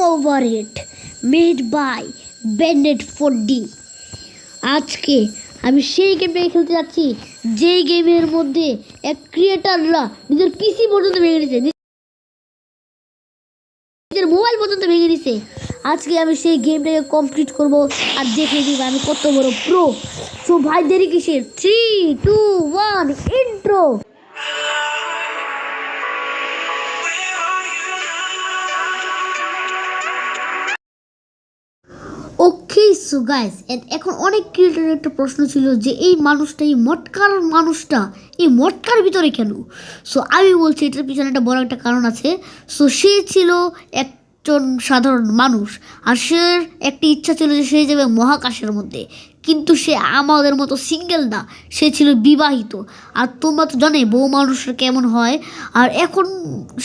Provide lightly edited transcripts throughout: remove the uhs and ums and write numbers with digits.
Over it made by Bennett 4D। আজকে আমি সেই গেমটাকে খেলতে যাচ্ছি যেই গেমের মধ্যে এক ক্রিয়েটাররা নিজের পিসি পর্যন্ত ভেঙে দিয়েছে, নিজের মোবাইল পর্যন্ত ভেঙে দিয়েছে। আজকে আমি সেই গেমটাকে কমপ্লিট করব আর দেখে দিব আমি কত বড় প্রো। সো ভাই দেরি কিসের, 3, 2, 1 ইন্ট্রো। ওকে সো গাইস, এখন অনেক ক্রিয়েটারের একটা প্রশ্ন ছিল যে এই মানুষটা, এই মটকার ভিতরে কেন। সো আমি বলছি এটার পিছনে একটা বড় একটা কারণ আছে। সো সে ছিল একজন সাধারণ মানুষ আর সে একটি ইচ্ছা ছিল যে সে যাবে মহাকাশের মধ্যে, কিন্তু সে আমাদের মতো সিঙ্গেল না, সে ছিল বিবাহিত। আর তোমরা তো জানে বউ মানুষরা কেমন হয়। আর এখন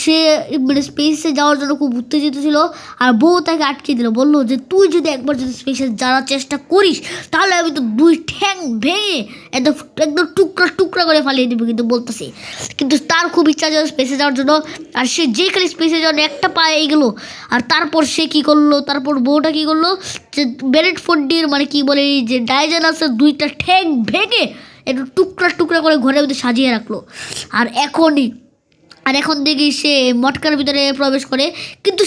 সে মানে স্পেসে যাওয়ার জন্য খুব উত্তেজিত ছিল, আর বউ তাকে আটকে দিল, বললো যে তুই যদি একবার যদি স্পেসে যাওয়ার চেষ্টা করিস তাহলে আমি তো 2 ঠ্যাং ভেঙে একদম একদম টুকরা টুকরা করে ফালিয়ে দেবে। কিন্তু তার খুব ইচ্ছা ছিল স্পেসে যাওয়ার জন্য, আর সে যেখানে স্পেসে যাওয়ার একটা পায়ে গেলো। আর তারপর সে কী করলো, তারপর বউটা কী করলো যে বেনেট 4Dর মানে কী বলে এই যে ডাইজেন আছে 2টা ঠ্যাং ভেঙে একটু টুকরা টুকরা করে ঘরের মধ্যে সাজিয়ে রাখলো। আর এখন দেখি সে মটকার ভিতরে প্রবেশ করে, কিন্তু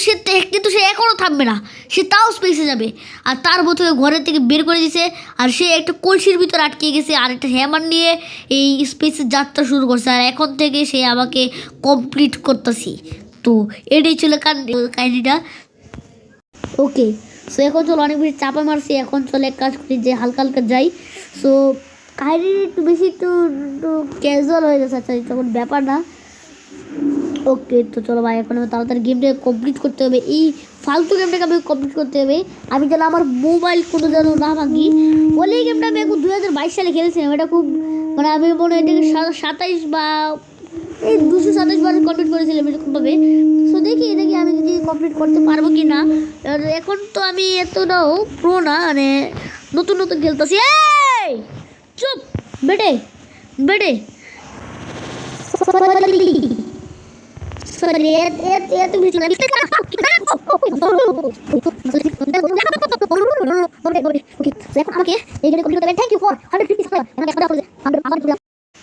সে এখনও থামবে না, সে তাও স্পেসে যাবে। আর তার বোধহয় ঘরের থেকে বের করে দিয়েছে, আর সে একটা কলসির ভিতরে আটকে গেছে আর একটা হ্যামার নিয়ে এই স্পেসের যাত্রা শুরু করছে। আর এখন থেকে সে আমাকে কমপ্লিট করতেছি। তো এটাই ছিল কাহিনিটা। ওকে, সো এখন চলো, অনেক বেশি চাপা মারছি, এখন চলে এক কাজ করি যে হালকা হালকা যাই। সো কাহিনি একটু বেশি একটু ক্যাজুয়াল হয়ে গেছে, আচ্ছা তখন ব্যাপার না। ওকে, তো চলো ভাই, এখন আমি তাড়াতাড়ি গেমটাকে কমপ্লিট করতে হবে, এই ফালতু গেমটাকে আমি কমপ্লিট করতে হবে। আমি যেন আমার মোবাইল কোনো যেন না ভাঙি। বলে এই গেমটা আমি এখন 2022 সালে খেলেছিলাম, এটা খুব মানে আমি মনে হয় এটাকে 27 বা এই 227 বার কমপ্লিট করেছিলাম এরকমভাবে। সো দেখি আমি যদি কমপ্লিট করতে পারবো কি না। এখন তো আমি এতটাও প্রো না, মানে নতুন খেলতেছি। এই চুপ বেটে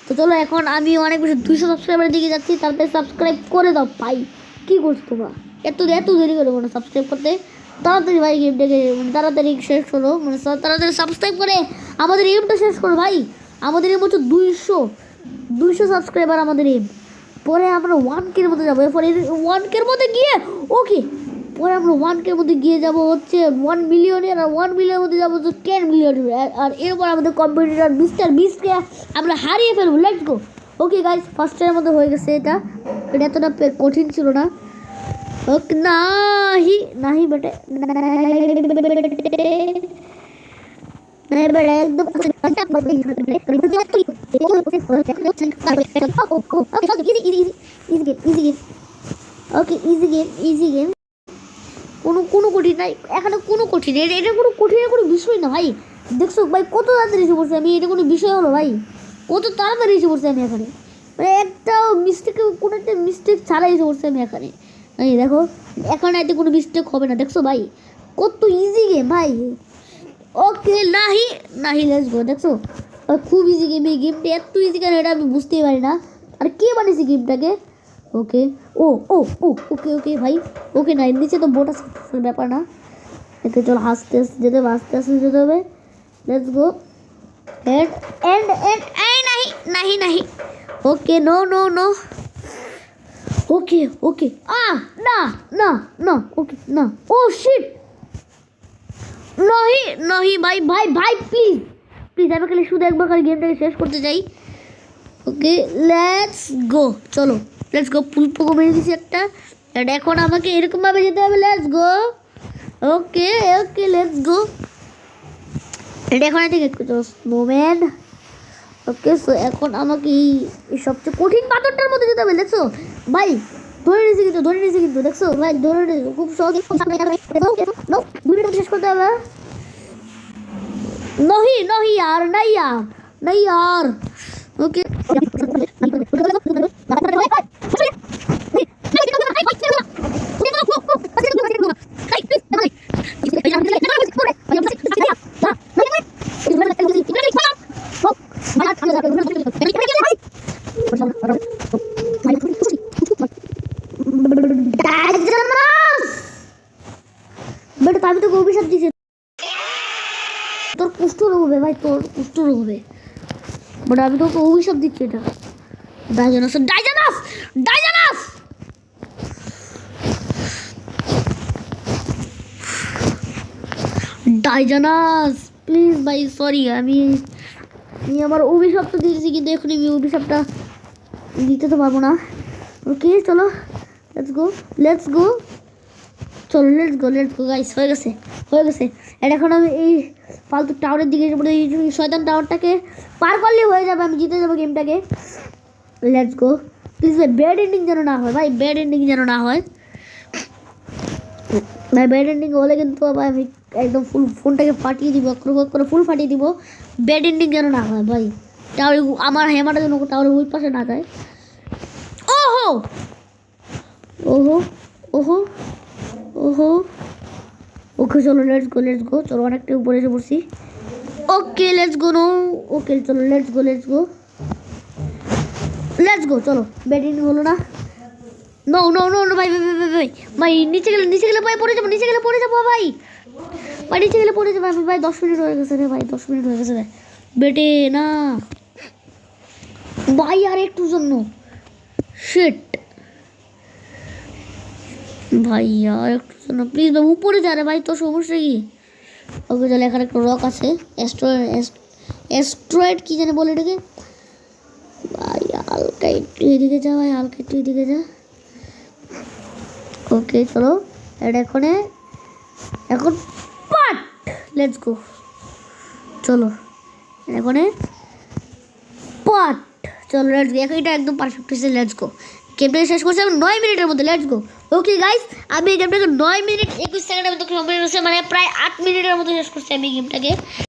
তো চলো, এখন আমি অনেক বেশি 200 সাবস্ক্রাইবারের দিকে যাচ্ছি। তাড়াতাড়ি সাবস্ক্রাইব করে দাও ভাই। কী করছো তোমরা, এত দেরি করে না সাবস্ক্রাইব করতে। তাড়াতাড়ি ভাই গেমটাকে মানে তাড়াতাড়ি শেষ করো, মানে তাড়াতাড়ি সাবস্ক্রাইব করে আমাদের এমটা শেষ করো ভাই। আমাদের এম হচ্ছে 200 সাবস্ক্রাইবার আমাদের এম। পরে আমরা 1K মধ্যে যাবো, এরপরে 1K মধ্যে গিয়ে পরে আমরা 1K মধ্যে গিয়ে যাবো হচ্ছে 1 মিলিয়নের, আর 1 মিলিয়নের মধ্যে যাবো হচ্ছে 10 মিলিয়নের। আর এরপর আমাদের কম্পিটিটর মিস্টার বিস্টকে আমরা হারিয়ে ফেলবো। Let's go. ওকে গাইস, ফার্স্টের মধ্যে হয়ে গেছে। এটা এতটা কঠিন ছিল না। ওকে, নাহি বেটে একদম ইজি গেম। কোনো কঠিন নাই এখানে, কোনো কঠিন, এটা কোনো কঠিনের কোনো বিষয় না ভাই। দেখছো ভাই কত তাড়াতাড়ি এসে পড়ছে আমি, এটা কোনো বিষয় হলো ভাই, কত তাড়াতাড়ি এসে পড়ছে আমি এখানে, মানে কোনো একটা মিস্টেক ছাড়াই এসে পড়ছে আমি এখানে। এই দেখো, এখানে এতে কোনো মিস্টেক হবে না, দেখছো ভাই কত ইজি গেম ভাই। ওকে, নাহি লেটস গো। দেখছো খুব ইজি গেম, এই গেমটা এত ইজি কেন এটা আমি বুঝতেই পারি না। আর কে বানিয়েছে গেমটাকে? ওকে ওকে ভাই, ওকে না, নিচে তো বোট আছে, ব্যাপার না। এতে চলো আস্তে আস্তে যেতে হবে। Let's go. এন্ড নাহি ওকে, নো ওকে না ওকে না, ও শিট, নাহি ভাই প্লিজ আমি খালি শুধু একবার খালি গেমটাকে শেষ করতে চাই। ওকে লেটস গো, চলো লেটস গো। পুলপোকো মেরে দিয়েছি একটা, এখন আমাকে এরকমভাবে যেতে হবে। Let's go. Okay let's go. এটা এখন থেকে একটু স্নোম্যান। ওকে, সো এখন আমাকে এই সবচেয়ে কঠিন পাথরটার মধ্যে যেতে হবে। দেখছো ভাই, ধরে নিয়েছি কিন্তু দেখছো ভাই, ধরে নিয়েছি খুব সহজ। 2 মিনিট শেষ করতে হবে। नहीं यार ओके আমি তোকে অভিশাপ দিচ্ছি, তোর কুষ্ঠ রোগ হবে ভাই, তোর কুষ্ঠ রোগ হবে। বাট আমি তোকে অভিশাপ দিচ্ছি এটা। ডাইজানাস ডাইজানাস ডাইজানাস ডাইজানাস প্লিজ ভাই, সরি আমি আমার অভিশাপ তো দিয়েছি, কিন্তু এখন আমি অভিশাপটা দিতে তো পারবো না। ওকে চলো, লেটস গো লেটস গো, চলো লেটস গো গাইস, হয়ে গেছে। আর এখন আমি এই ফালতু টাওয়ারের দিকে যাবো, এই শয়তান টাওয়ারটাকে পার করলেই হয়ে যাবে, আমি জিতে যাবো গেমটাকে। লেটস গো প্লিজ ভাই, ব্যাড এন্ডিং যেন না হয় ভাই, ব্যাড এন্ডিং যেন না হয় ভাই। ব্যাড এন্ডিং হলে কিন্তু ভাই আমি একদম ফুল ফোনটাকে ফাটিয়ে দিব, করে ফুল ফাটিয়ে দিব। ব্যাড এন্ডিং যেন না হয় ভাই, টাওয়ার আমার হ্যামারটা যেন টাওয়ারের ওই পাশে না যায়। ওহো ওহো ওহো ওহো, ওকে চলো লেটস গো, চলো অনেকটা উপরে এসে পড়ছি। ওকে লেটস গো, নো ওকে চলো লেটস গো, চলো ব্যাড এন্ডিং হলো না। নো ভাই ভাই, নিচে গেলে ভাই পড়ে যাবো, নিচে গেলে পড়ে যাবো ভাই, নিচে গেলে পড়ে যাবো ভাই। 10 মিনিট হয়ে গেছে রে ভাই, 10 মিনিট হয়ে গেছে রে বেটে না ভাই, আর একটু জন্য শিট ভাই, আর একটু জন্য প্লিজ ভাই, উপরে যা রে ভাই, তোর সমস্যা কি? ওকে চলো, এখানে একটা রক আছে, অ্যাস্ট্রয়েড কি জানে বলে এটাকে ভাই। হালকা একটু এদিকে যা ভাই, হালকা একটু এদিকে যা। ওকে চলো, এটা এখন পাট, লেটস গো, চলো এখন পাট, চলো লেটস গো, এটা একদম পারফেক্ট হয়েছে। লেটস গো, গেমটাকে শেষ করছি আমি 9 মিনিটের মধ্যে। Let's go. ওকে গাইস, আমি এই গেমটাকে 9 মিনিট 21 সেকেন্ডের মধ্যে কমপ্লিট করছি, মানে প্রায় 8 মিনিটের মধ্যে শেষ করছি আমি গেমটাকে।